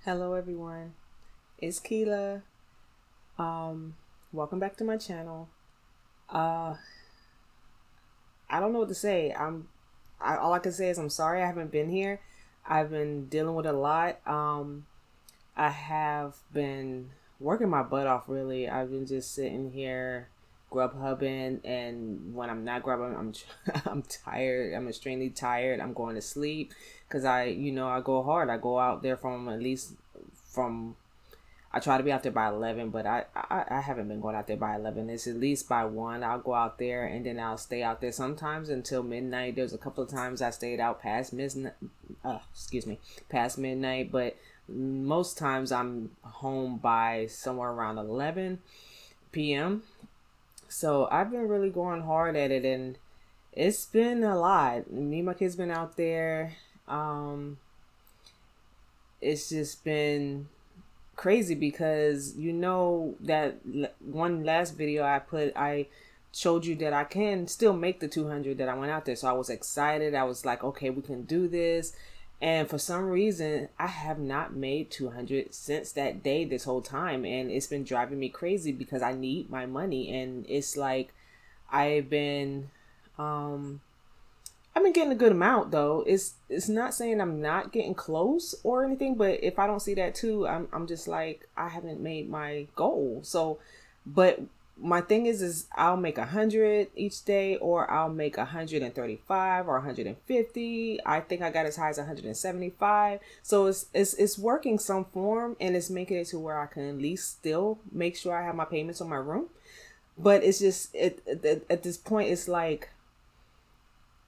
Hello everyone, it's Quila. Welcome back to my channel. Uh I don't know what to say. All I can say is I'm sorry I haven't been here. I've been dealing with a lot. I have been working my butt off really. I've been just sitting here Grubhubbing, and when I'm not grubbing, I'm tired. I'm extremely tired. I'm going to sleep because I go hard. I go out there from at least from I try to be out there by 11, but I haven't been going out there by 11. It's at least by 1. I'll go out there and then I'll stay out there sometimes until midnight. There's a couple of times I stayed out past midnight, past midnight, but most times I'm home by somewhere around 11 p.m. So I've been really going hard at it, and it's been a lot. Me and my kids been out there. It's just been crazy because that one last video I showed you that I can still make the 200 that I went out there. So I was excited. I was like, okay, we can do this. And for some reason, I have not made 200 since that day this whole time. And it's been driving me crazy because I need my money. And it's like, I've been, I've been getting a good amount though. It's not saying I'm not getting close or anything, but if I don't see that too, I'm just like I haven't made my goal. So, but my thing is I'll make 100 each day, or I'll make 135 or 150. I think I got as high as 175. So it's working some form, and it's making it to where I can at least still make sure I have my payments on my room. But it's just at this point, it's like,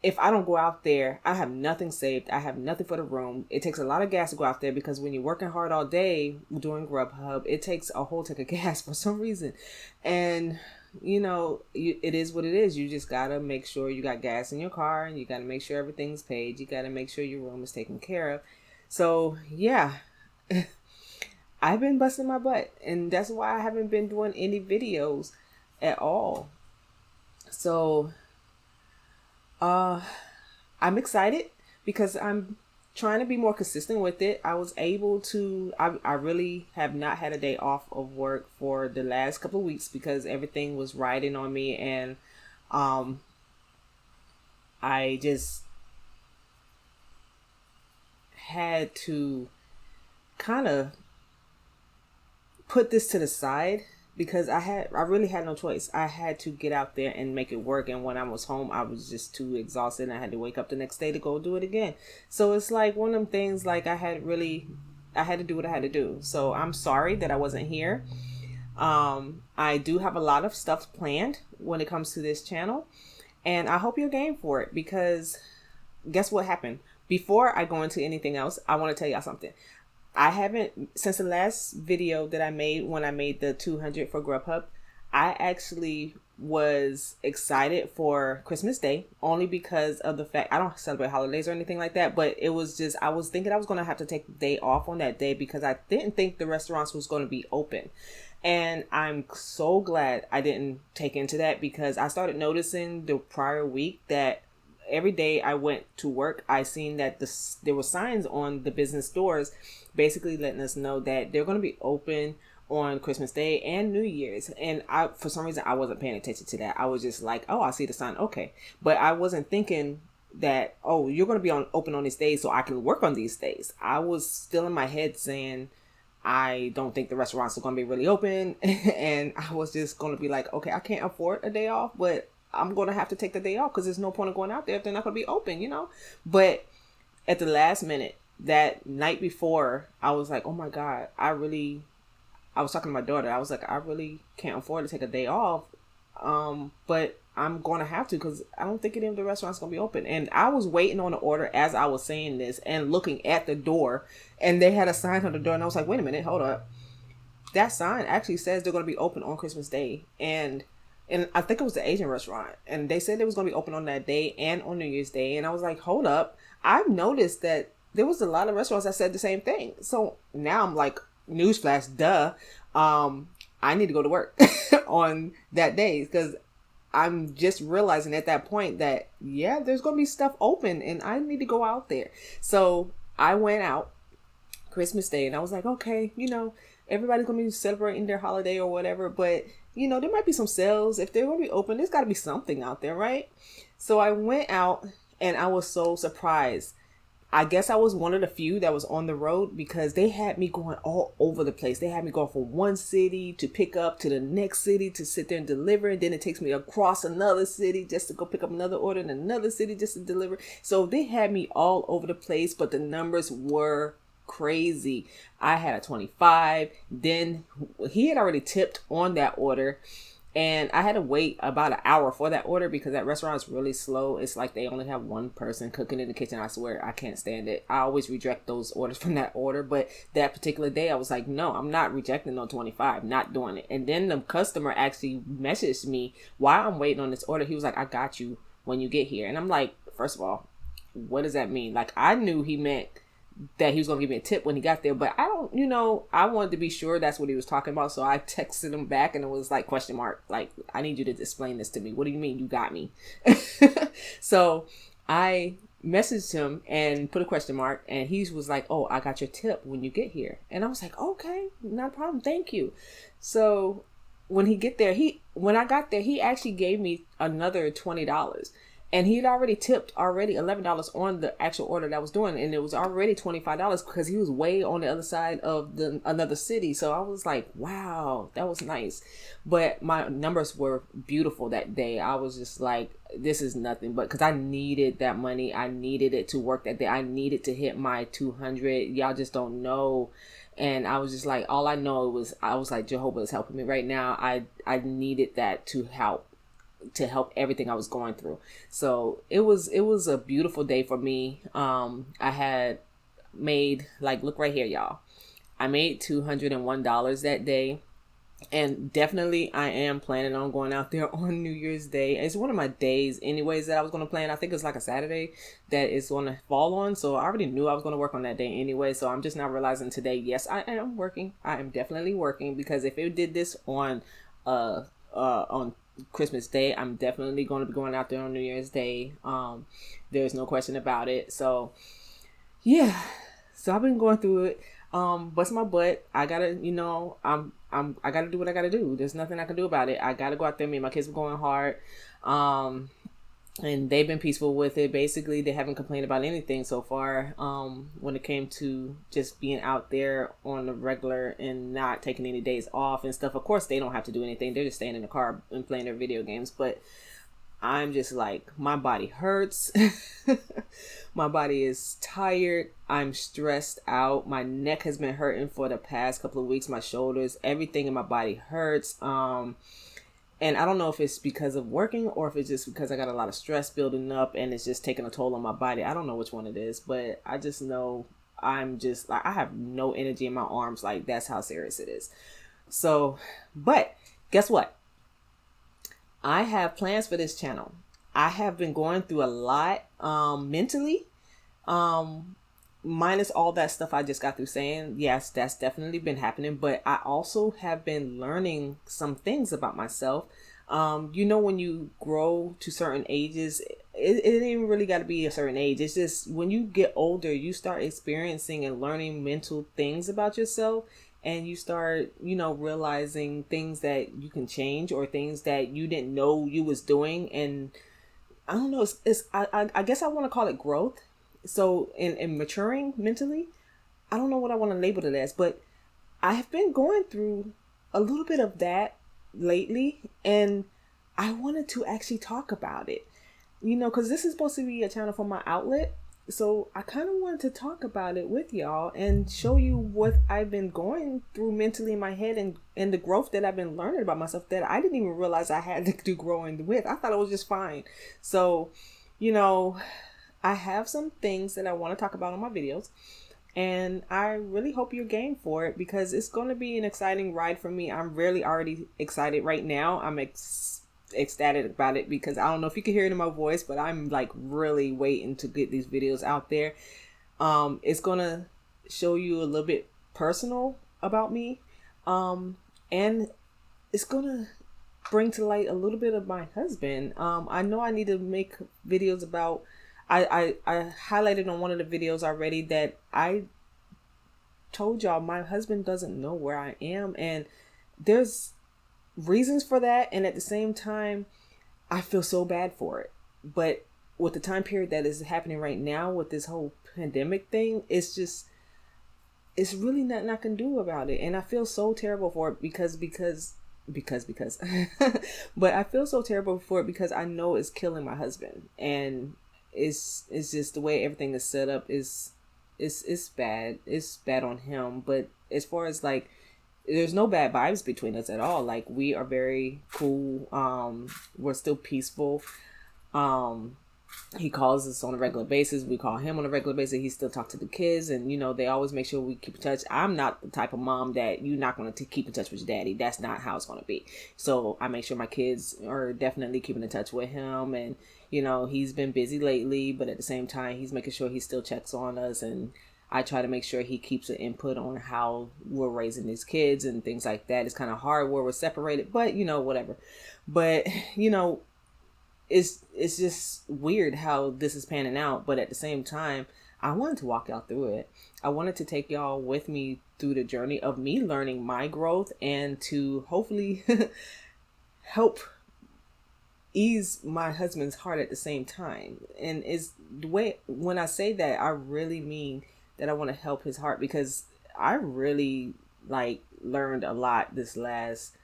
if I don't go out there, I have nothing saved. I have nothing for the room. It takes a lot of gas to go out there because when you're working hard all day doing Grubhub, it takes a whole tank of gas for some reason. And, it is what it is. You just got to make sure you got gas in your car, and you got to make sure everything's paid. You got to make sure your room is taken care of. So, yeah, I've been busting my butt. And that's why I haven't been doing any videos at all. So I'm excited because I'm trying to be more consistent with it. I was able to, I really have not had a day off of work for the last couple of weeks because everything was riding on me. And I just had to kind of put this to the side because I really had no choice. I had to get out there and make it work. And when I was home, I was just too exhausted, and I had to wake up the next day to go do it again. So it's like one of them things, like I had to do what I had to do. So I'm sorry that I wasn't here. I do have a lot of stuff planned when it comes to this channel, and I hope you're game for it, because guess what happened? Before I go into anything else, I want to tell y'all something. I haven't, since the last video that I made when I made the 200 for Grubhub, I actually was excited for Christmas Day, only because of the fact I don't celebrate holidays or anything like that, but it was just, I was thinking I was going to have to take the day off on that day because I didn't think the restaurants was going to be open. And I'm so glad I didn't take into that, because I started noticing the prior week that every day I went to work, I seen that there were signs on the business doors basically letting us know that they're going to be open on Christmas Day and New Year's. And for some reason, I wasn't paying attention to that. I was just like, oh, I see the sign. Okay. But I wasn't thinking that, oh, you're going to be open on these days, so I can work on these days. I was still in my head saying, I don't think the restaurants are going to be really open. And I was just going to be like, okay, I can't afford a day off, but I'm going to have to take the day off because there's no point in going out there if they're not going to be open, But at the last minute, that night before, I was like, oh my God, I was talking to my daughter. I was like, I really can't afford to take a day off. But I'm going to have to, because I don't think any of the restaurants going to be open. And I was waiting on the order as I was saying this and looking at the door, and they had a sign on the door, and I was like, wait a minute, hold up. That sign actually says they're going to be open on Christmas Day. And I think it was the Asian restaurant, and they said it was going to be open on that day and on New Year's Day. And I was like, hold up. I've noticed that there was a lot of restaurants that said the same thing. So now I'm like, newsflash, duh. I need to go to work on that day, because I'm just realizing at that point that, yeah, there's going to be stuff open and I need to go out there. So I went out Christmas Day. And I was like, okay, everybody's going to be celebrating their holiday or whatever. But, there might be some sales. If they're going to be open, there's got to be something out there, right? So I went out and I was so surprised. I guess I was one of the few that was on the road because they had me going all over the place. They had me go from one city to pick up to the next city to sit there and deliver. And then it takes me across another city just to go pick up another order in another city just to deliver. So they had me all over the place, but the numbers were crazy. I had a 25. Then he had already tipped on that order. And I had to wait about an hour for that order because that restaurant is really slow. It's like they only have one person cooking in the kitchen. I swear, I can't stand it. I always reject those orders from that order. But that particular day, I was like, no, I'm not rejecting no 25. Not doing it. And then the customer actually messaged me while I'm waiting on this order. He was like, I got you when you get here. And I'm like, first of all, what does that mean? Like, I knew he meant that he was going to give me a tip when he got there, but I don't, I wanted to be sure that's what he was talking about. So I texted him back and it was like question mark. Like, I need you to explain this to me. What do you mean you got me? So I messaged him and put a question mark and he was like, oh, I got your tip when you get here. And I was like, okay, no problem. Thank you. So when when I got there, he actually gave me another $20. And he had already tipped $11 on the actual order that I was doing. And it was already $25 because he was way on the other side of another city. So I was like, wow, that was nice. But my numbers were beautiful that day. I was just like, this is nothing. But because I needed that money. I needed it to work that day. I needed to hit my 200. Y'all just don't know. And I was just like, all I know was, I was like, Jehovah is helping me right now. I needed that to help everything I was going through. So it was a beautiful day for me. I had made, like, look right here, y'all. I made $201 that day. And definitely I am planning on going out there on New Year's Day. It's one of my days anyways that I was going to plan. I think it's like a Saturday that it's going to fall on. So I already knew I was going to work on that day anyway. So I'm just now realizing today, yes, I am working. I am definitely working because if it did this on Christmas Day, I'm definitely going to be going out there on New Year's Day. There's no question about it. So yeah, so I've been going through it, busting my butt. I gotta, I gotta do what I gotta do. There's nothing I can do about it. I gotta go out there. Me and my kids were going hard. And they've been peaceful with it. Basically, they haven't complained about anything so far. When it came to just being out there on the regular and not taking any days off and stuff. Of course, they don't have to do anything. They're just staying in the car and playing their video games. But I'm just like, my body hurts. My body is tired. I'm stressed out. My neck has been hurting for the past couple of weeks. My shoulders, everything in my body hurts. And I don't know if it's because of working or if it's just because I got a lot of stress building up and it's just taking a toll on my body. I don't know which one it is, but I just know I'm just like, I have no energy in my arms. Like, that's how serious it is. So, but guess what? I have plans for this channel. I have been going through a lot mentally. Minus all that stuff I just got through saying, yes, that's definitely been happening. But I also have been learning some things about myself. When you grow to certain ages, it ain't even really got to be a certain age. It's just when you get older, you start experiencing and learning mental things about yourself. And you start, realizing things that you can change or things that you didn't know you was doing. And I don't know, I guess I want to call it growth. So in maturing mentally, I don't know what I want to label it as, but I have been going through a little bit of that lately, and I wanted to actually talk about it, because this is supposed to be a channel for my outlet. So I kind of wanted to talk about it with y'all and show you what I've been going through mentally in my head and the growth that I've been learning about myself that I didn't even realize I had to do growing with. I thought it was just fine. So, I have some things that I want to talk about on my videos, and I really hope you're game for it because it's going to be an exciting ride for me. I'm really already excited right now. I'm ecstatic about it because I don't know if you can hear it in my voice, but I'm like really waiting to get these videos out there. It's going to show you a little bit personal about me. And it's going to bring to light a little bit of my husband. I know I need to make videos about, I highlighted on one of the videos already that I told y'all, my husband doesn't know where I am, and there's reasons for that, and at the same time I feel so bad for it. But with the time period that is happening right now with this whole pandemic thing, it's really nothing I can do about it. And I feel so terrible for it because but I feel so terrible for it because I know it's killing my husband, and it's just the way everything is set up is it's bad. It's bad on him. But as far as like, there's no bad vibes between us at all. Like, we are very cool. We're still peaceful. He calls us on a regular basis. We call him on a regular basis. He still talks to the kids, and they always make sure we keep in touch. I'm not the type of mom that you're not going to keep in touch with your daddy. That's not how it's going to be. So I make sure my kids are definitely keeping in touch with him, and he's been busy lately, but at the same time he's making sure he still checks on us, and I try to make sure he keeps an input on how we're raising these kids and things like that. It's kind of hard where we're separated, but whatever. But it's just weird how this is panning out. But at the same time, I wanted to walk y'all through it. I wanted to take y'all with me through the journey of me learning my growth, and to hopefully help ease my husband's heart at the same time. And is the way, when I say that, I really mean that I want to help his heart, because I really learned a lot this last.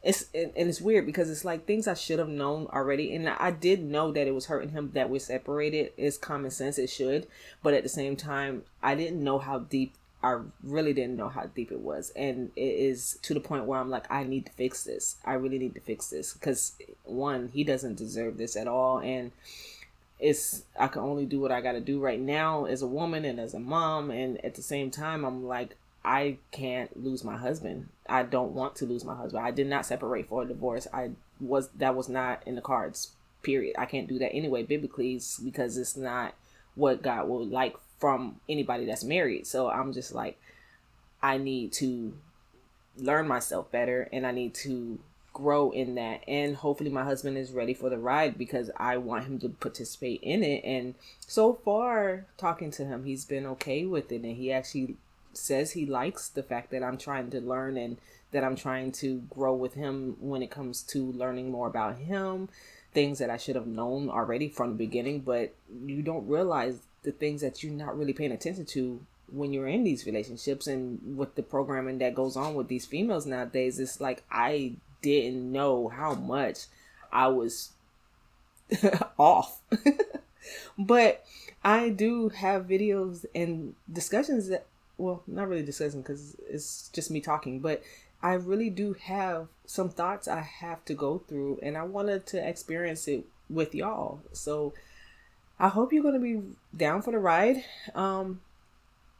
It's weird because it's like things I should have known already, and I did know that it was hurting him that we're separated. It's common sense, it should, but at the same time, I didn't know how deep. I really didn't know how deep it was, and it is to the point where I'm like, I need to fix this. I really need to fix this, because one, he doesn't deserve this at all, and I can only do what I got to do right now as a woman and as a mom, and at the same time, I'm like, I can't lose my husband. I don't want to lose my husband. I did not separate for a divorce. That was not in the cards, period. I can't do that anyway, biblically, because it's not what God would like from anybody that's married. So I'm just like, I need to learn myself better, and I need to grow in that. And hopefully my husband is ready for the ride, because I want him to participate in it. And so far, talking to him, he's been okay with it, and he actually says he likes the fact that I'm trying to learn, and that I'm trying to grow with him when it comes to learning more about him, things that I should have known already from the beginning. But you don't realize the things that you're not really paying attention to when you're in these relationships, and with the programming that goes on with these females nowadays. It's like, I didn't know how much I was off. But I do have videos and discussions that, well, not really discussing because it's just me talking, but I really do have some thoughts I have to go through, and I wanted to experience it with y'all. So I hope you're going to be down for the ride.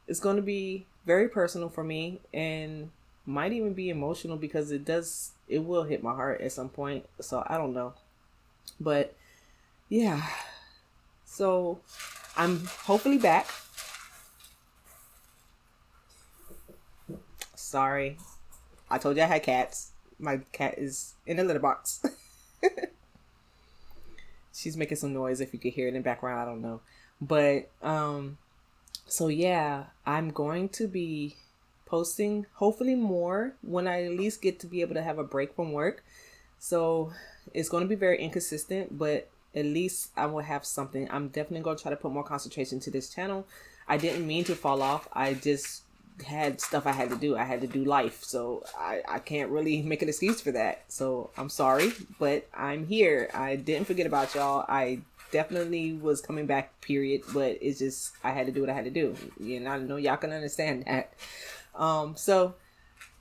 It's going to be very personal for me, and might even be emotional, because it will hit my heart at some point. So I don't know, but yeah, so I'm hopefully back. Sorry, I told you I had cats. My cat is in a litter box. She's making some noise, if you could hear it in the background. I don't know. But so yeah, I'm going to be posting hopefully more when I at least get to be able to have a break from work. So it's going to be very inconsistent, but at least I will have something. I'm definitely going to try to put more concentration to this channel. I didn't mean to fall off. I just had stuff I had to do. I had to do life. So I can't really make an excuse for that. So I'm sorry, but I'm here. I didn't forget about y'all. I definitely was coming back, period. But it's just, I had to do what I had to do. And I know y'all can understand that. So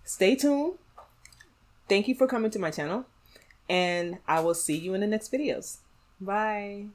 stay tuned. Thank you for coming to my channel, and I will see you in the next videos. Bye.